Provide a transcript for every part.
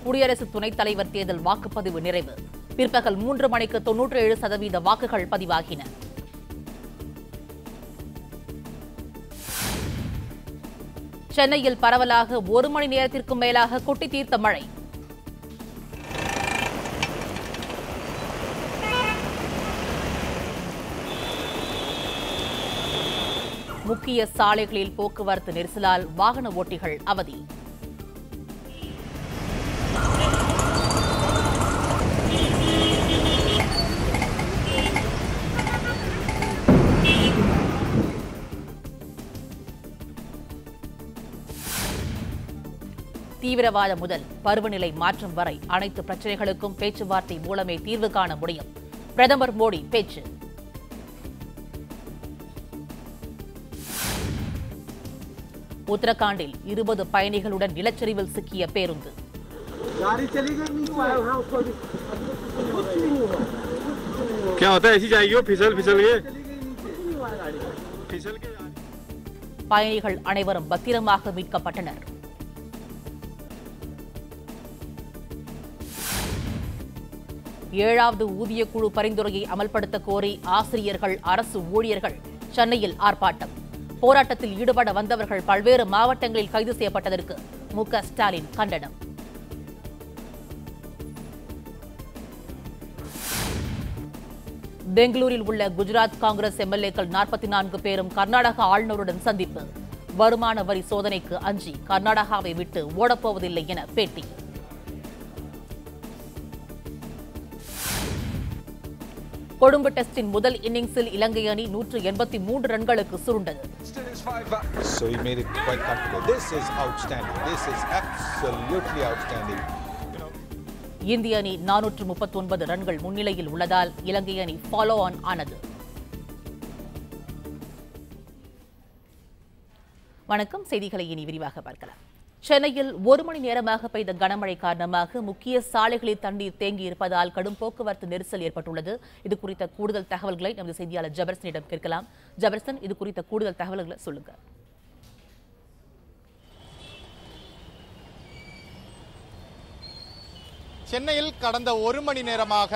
குடியரசு துணைத் தலைவர் தேர்தல் வாக்குப்பதிவு நிறைவு. பிற்பகல் 3 மணிக்கு 97% வாக்குகள் பதிவாகின. சென்னையில் பரவலாக 1 மணி நேரத்திற்கும் மேலாக கொட்டி தீர்த்த மழை. முக்கிய சாலைகளில் போக்குவரத்து நெரிசலால் வாகன ஓட்டிகள் அவதி. தீவிரவாதம் முதல் பருவநிலை மாற்றம் வரை அனைத்து பிரச்சினைகளுக்கும் பேச்சுவார்த்தை மூலமே தீர்வு காண முடியும். பிரதமர் மோடி பேச்சு. உத்தரகாண்டில் 20 பயணிகளுடன் நிலச்சரிவில் சிக்கிய பேருந்து. பயணிகள் அனைவரும் பத்திரமாக மீட்கப்பட்டனர். ஏழாவது ஊதியக்குழு பரிந்துரையை அமல்படுத்த கோரி ஆசிரியர்கள், அரசு ஊழியர்கள் சென்னையில் ஆர்ப்பாட்டம். போராட்டத்தில் ஈடுபட வந்தவர்கள் பல்வேறு மாவட்டங்களில் கைது செய்யப்பட்டதற்கு மு.க. ஸ்டாலின் கண்டனம். பெங்களூரில் உள்ள குஜராத் காங்கிரஸ் எம்எல்ஏக்கள் 44 பேரும் கர்நாடக ஆளுநருடன் சந்திப்பு. வருமான வரி சோதனைக்கு அஞ்சி கர்நாடகாவை விட்டு ஓடப்போவதில்லை என பேட்டி. கொழும்பு டெஸ்டின் முதல் இன்னிங்ஸில் இலங்கை அணி 183 ரன்களுக்கு சுருண்டது. இந்திய அணி 439 ரன்கள் முன்னிலையில் உள்ளதால் இலங்கை அணி ஃபாலோ ஆன் ஆனது. வணக்கம். செய்திகளை இனி விரிவாக பார்க்கலாம். சென்னையில் 1 மணி நேரமாக பெய்த கனமழை காரணமாக முக்கிய சாலைகளில் தண்ணீர் தேங்கியிருப்பதால் கடும் போக்குவரத்து நெரிசல் ஏற்பட்டுள்ளது. இது குறித்த கூடுதல் தகவல்களை நமது செய்தியாளர் ஜபர்சனிடம் கேட்கலாம். ஜபர்சன், இது குறித்த கூடுதல் தகவல்களை சொல்லுங்க. சென்னையில் கடந்த 1 மணி நேரமாக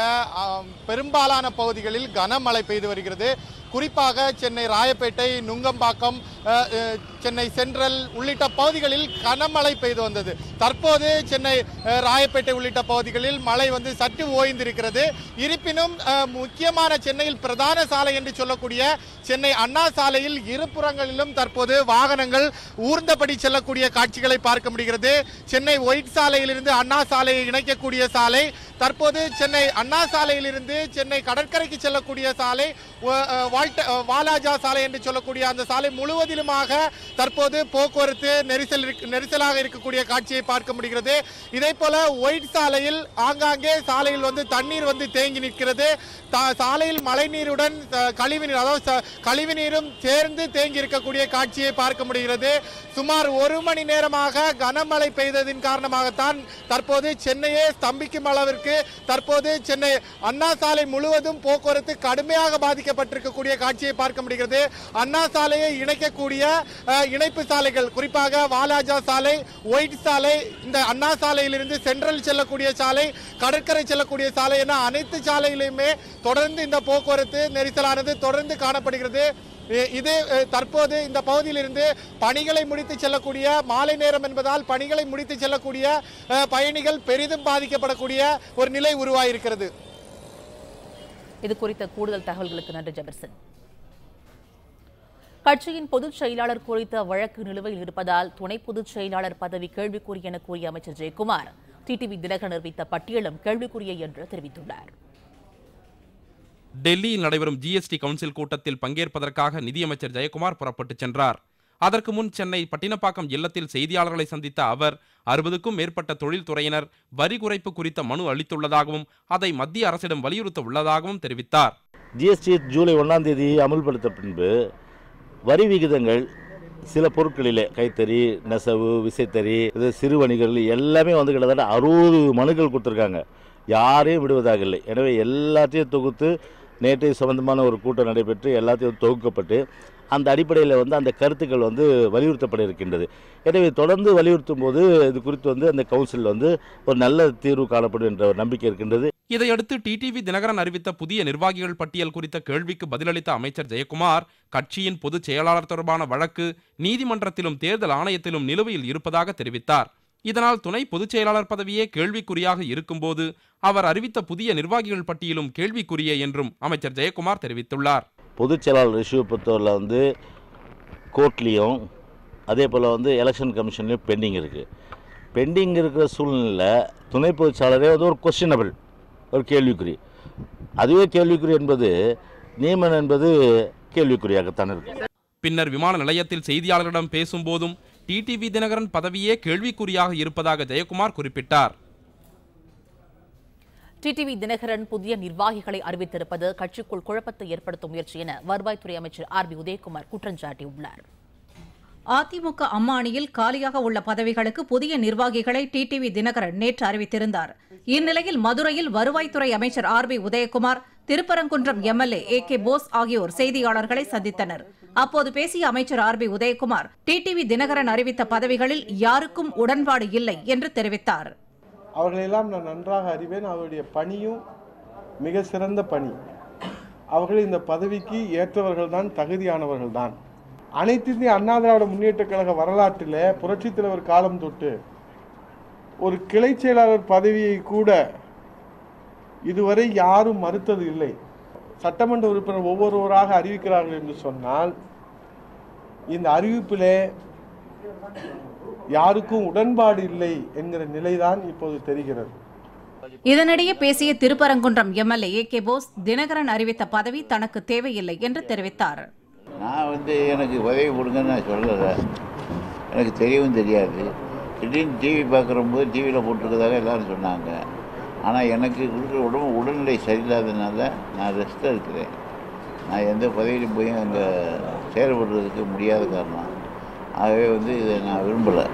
பெரும்பாலான பகுதிகளில் கனமழை பெய்து வருகிறது. குறிப்பாக சென்னை ராயப்பேட்டை, நுங்கம்பாக்கம், சென்னை சென்ட்ரல் உள்ளிட்ட பகுதிகளில் கனமழை பெய்து வந்தது. தற்போது சென்னை ராயப்பேட்டை உள்ளிட்ட பகுதிகளில் மழை சற்று ஓய்ந்திருக்கிறது. இருப்பினும் முக்கியமான சென்னையில் பிரதான சாலை என்று சொல்லக்கூடிய சென்னை அண்ணா சாலையில் இருபுறங்களிலும் தற்போது வாகனங்கள் ஊர்ந்தபடி செல்லக்கூடிய காட்சிகளை பார்க்க முடிகிறது. சென்னை ஒயிட் சாலையிலிருந்து அண்ணா சாலையை இணைக்கக்கூடிய சாலை, தற்போது சென்னை அண்ணா சாலையிலிருந்து சென்னை கடற்கரைக்கு செல்லக்கூடிய சாலை, வாலாஜா சாலை என்று சொல்லக்கூடிய அந்த சாலை முழுவதிலுமாக தற்போது போக்குவரத்து நெரிசலாக இருக்கக்கூடிய காட்சியை பார்க்க முடிகிறது. இதே போல ஒயிட் சாலையில் ஆங்காங்கே சாலையில் தண்ணீர் தேங்கி நிற்கிறது. சாலையில் மழைநீருடன் கழிவுநீர், அதாவது கழிவுநீரும் சேர்ந்து தேங்கி இருக்கக்கூடிய காட்சியை பார்க்க முடிகிறது. சுமார் 1 மணி நேரமாக கனமழை பெய்ததின் காரணமாகத்தான் தற்போது சென்னையே ஸ்தம்பிக்கும் அளவிற்கு தற்போது சென்னை அண்ணா சாலை முழுவதும் போக்குவரத்து கடுமையாக பாதிக்கப்பட்டிருக்கக்கூடிய காட்சியை பார்க்க முடிகிறது. அண்ணா சாலையை இணைக்கக்கூடிய இணைப்பு சாலைகள், குறிப்பாக வாலாஜா சாலை, ஒயிட் சாலை, இந்த அண்ணா சாலையிலிருந்து சென்ட்ரல் செல்லக்கூடிய சாலை, கடற்கரை செல்லக்கூடிய சாலை என அனைத்து சாலையிலுமே தொடர்ந்து இந்த போக்குவரத்து நெரிசலானது தொடர்ந்து காணப்படுகிறது. இது தற்போது இந்த பகுதியிலிருந்து பணிகளை முடித்து செல்லக்கூடிய மாலை நேரம் என்பதால் பணிகளை முடித்து செல்லக்கூடிய பயணிகள் பெரிதும் பாதிக்கப்படக்கூடிய ஒரு நிலை உருவாகியிருக்கிறது. இது குறித்த கூடுதல் தகவல்களுக்கு நன்றி ஜபர்சன். கட்சியின் பொதுச் செயலாளர் குறித்த வழக்கு நிலுவையில் இருப்பதால் துணை பொதுச் செயலாளர் பதவி கேள்விக்குறி என கூறிய அமைச்சர் ஜெயக்குமார் டிடிவி தினகரன் அறிவித்த பட்டியலும் கேள்விக்குரிய என்று தெரிவித்துள்ளார். டெல்லியில் நடைபெறும் ஜிஎஸ்டி கவுன்சில் கூட்டத்தில் பங்கேற்பதற்காக நிதியமைச்சர் ஜெயக்குமார் புறப்பட்டுச் சென்றார். அதற்கு முன் சென்னை பட்டினப்பாக்கம் இல்லத்தில் செய்தியாளர்களை சந்தித்த அவர் 60க்கும் மேற்பட்ட தொழில்துறையினர் வரி குறைப்பு குறித்த மனு அளித்துள்ளதாகவும் அதை மத்திய அரசிடம் வலியுறுத்த உள்ளதாகவும் தெரிவித்தார். ஜிஎஸ்டி ஜூலை 1ஆம் தேதி அமுல்படுத்த பின்பு வரி விகிதங்கள் சில பொருட்களிலே கைத்தறி, நெசவு, விசைத்தறி, சிறு வணிகர்கள் எல்லாமே கிட்டத்தட்ட 60 மனுக்கள் கொடுத்துருக்காங்க. யாரையும் விடுவதாக இல்லை. எனவே எல்லாத்தையும் தொகுத்து நேற்று சம்பந்தமான ஒரு கூட்டம் நடைபெற்று எல்லாத்தையும் தொகுக்கப்பட்டு அந்த அடிப்படையில் வந்து அந்த கருத்துக்கள் வந்து வலியுறுத்தப்பட இருக்கின்றது. எனவே தொடர்ந்து வலியுறுத்தும் போது இது குறித்து வந்து அந்த கவுன்சில் வந்து ஒரு நல்ல தீர்வு காணப்படும் என்ற ஒரு நம்பிக்கை இருக்கின்றது. இதையடுத்து டிடிவி தினகரன் அறிவித்த புதிய நிர்வாகிகள் பட்டியல் குறித்த கேள்விக்கு பதிலளித்த அமைச்சர் ஜெயக்குமார், கட்சியின் பொதுச் செயலாளர் தொடர்பான வழக்கு நீதிமன்றத்திலும் தேர்தல் ஆணையத்திலும் நிலுவையில் இருப்பதாக தெரிவித்தார். இதனால் துணை பொதுச் செயலாளர் பதவியே கேள்விக்குறியாக இருக்கும்போது அவர் அறிவித்த புதிய நிர்வாகிகள் பட்டியலும் கேள்விக்குரிய என்றும் அமைச்சர் ஜெயக்குமார் தெரிவித்துள்ளார். பொதுச் செயலாளர் இஷ்யூவை பொறுத்தவரையில் வந்து கோர்ட்லேயும் அதே போல் வந்து எலெக்ஷன் கமிஷன்லேயும் பெண்டிங் இருக்குது. பெண்டிங் இருக்கிற சூழ்நிலையில் துணை பொதுச் செயலாளரே வந்து ஒரு கொஸ்டினபிள், ஒரு கேள்விக்குறி. அதுவே கேள்விக்குறி என்பது நியமனம் என்பது கேள்விக்குறியாகத்தான் இருக்கு. பின்னர் விமான நிலையத்தில் செய்தியாளர்களிடம் பேசும்போதும் டிடிவி தினகரன் பதவியே கேள்விக்குறியாக இருப்பதாக ஜெயக்குமார் குறிப்பிட்டார். டிடிவி தினகரன் புதிய நிர்வாகிகளை அறிவித்திருப்பது கட்சிக்குள் குழப்பத்தை ஏற்படுத்தும் முயற்சி என வருவாய்த்துறை அமைச்சர் ஆர்பி உதயகுமார் குற்றம் சாட்டியுள்ளார். அதிமுக அம்மானியில் காலியாக உள்ள பதவிகளுக்கு புதிய நிர்வாகிகளை டிடிவி தினகரன் நேற்று அறிவித்திருந்தார். இந்நிலையில் மதுரையில் வருவாய்த்துறை அமைச்சர் RB Udhayakumar, Thiruparankundram MLA AK Bose ஆகியோர் செய்தியாளர்களை சந்தித்தனர். அப்போது பேசிய அமைச்சர் ஆர்பி உதயகுமார், டிடிவி தினகரன் அறிவித்த பதவிகளில் யாருக்கும் உடன்பாடு இல்லை என்று தெரிவித்தார். அவர்களெல்லாம் நான் நன்றாக அறிவேன். அவருடைய பணியும் மிக சிறந்த பணி. அவர்கள் இந்த பதவிக்கு ஏற்றவர்கள்தான், தகுதியானவர்கள்தான். அனைத்து இந்திய அண்ணா திராவிட முன்னேற்றக் கழக வரலாற்றில் புரட்சித் தலைவர் காலம் தொட்டு ஒரு கிளை செயலாளர் பதவியை கூட இதுவரை யாரும் மறுத்தது இல்லை. சட்டமன்ற உறுப்பினர் ஒவ்வொருவராக அறிவிக்கிறார்கள் என்று சொன்னால் இந்த அறிவிப்பிலே யாருக்கும் உடன்பாடு இல்லை என்கிற நிலைதான் இப்போது தெரிகிறது. இதனிடையே பேசிய திருப்பரங்குன்றம் எம்எல்ஏ AK போஸ், தினகரன் அறிவித்த பதவி தனக்கு தேவையில்லை என்று தெரிவித்தார். நான் எனக்கு உதவி கொடுங்கன்னு நான் சொல்லலை, எனக்கு தெரியவும் தெரியாது. திடீர்னு டிவி பார்க்குறம்போது டிவியில் போட்டிருக்கதாக எல்லோரும் சொன்னாங்க. ஆனால் எனக்கு கொடுக்குற உடல்நிலை சரியில்லாததுனால நான் ரெஸ்ட்டாக இருக்கிறேன். நான் எந்த பதவியிலும் போய் அங்கே செயல்படுறதுக்கு முடியாத காரணம். ஆகவே இதை நான் விரும்பலை.